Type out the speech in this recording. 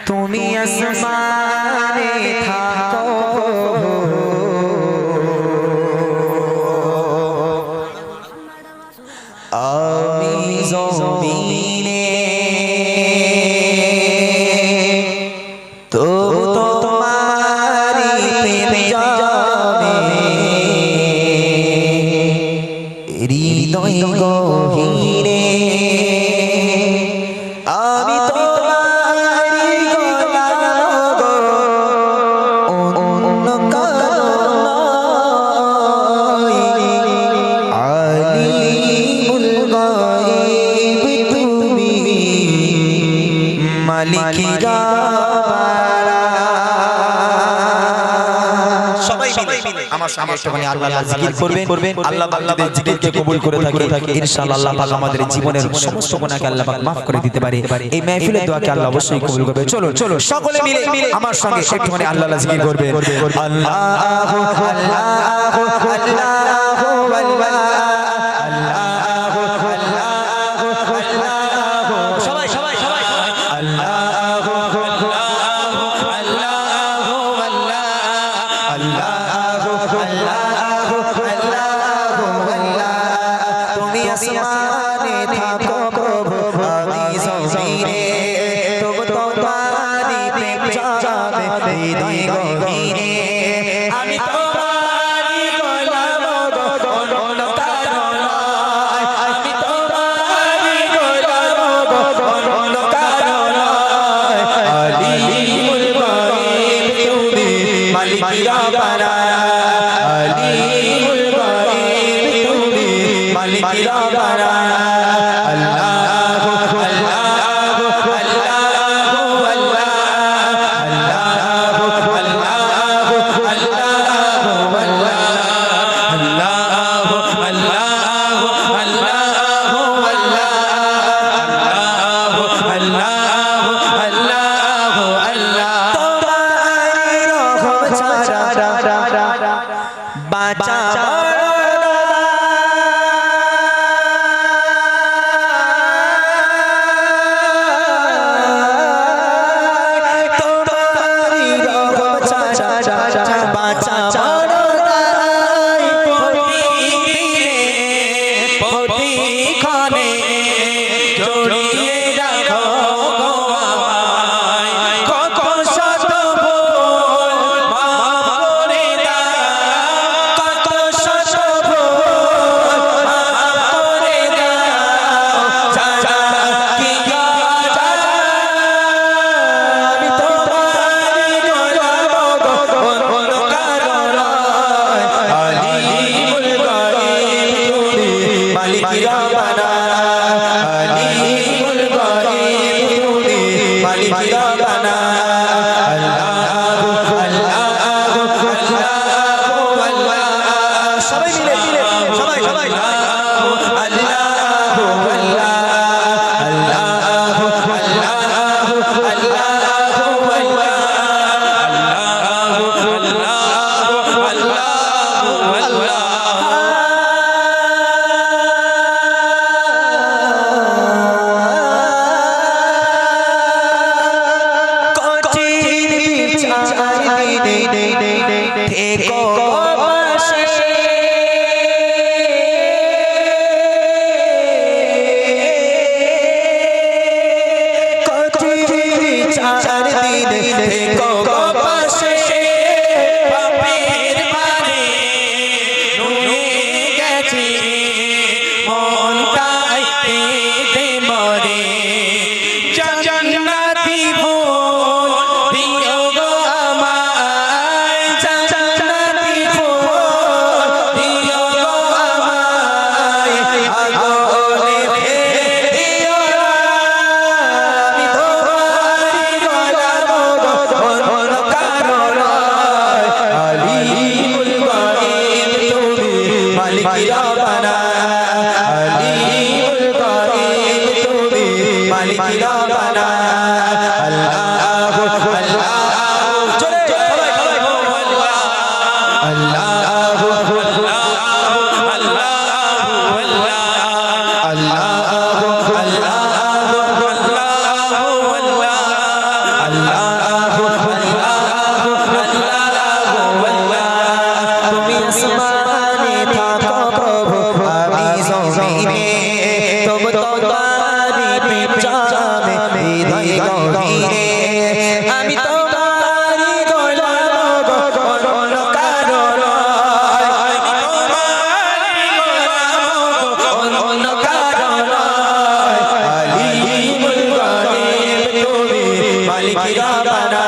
তুমি আসমানে থাকো আমি জমিনে তবু তোমারি প্রেম জানে হৃদয় গহীরে আমি তোমারি গোলাম গো অন্য কারো নয় আলিমুল গায়ব তুমি মালিকিরা আমার সামনে একটুখানি আল্লাহর জিকির করবেন আল্লাহ পাক যদি জিকিরকে কবুল করে থাকে ইনশাআল্লাহ আল্লাহ পাক আমাদের জীবনের সমস্ত গুনাহকে আল্লাহ পাক maaf করে দিতে পারে এই মাহফিলের দোয়াকে আল্লাহ অবশ্যই কবুল করবে চলো সকলে মিলে আমার সঙ্গে একটুখানি আল্লাহর জিকির করবেন আল্লাহু আল্লাহু রে আমি তোমারই গোলাম গো অন্য কারো নয় আমি তোমারই গোলাম গো অন্য কারো নয় আলিমুল গায়ব তুমি মালিক রব্বানা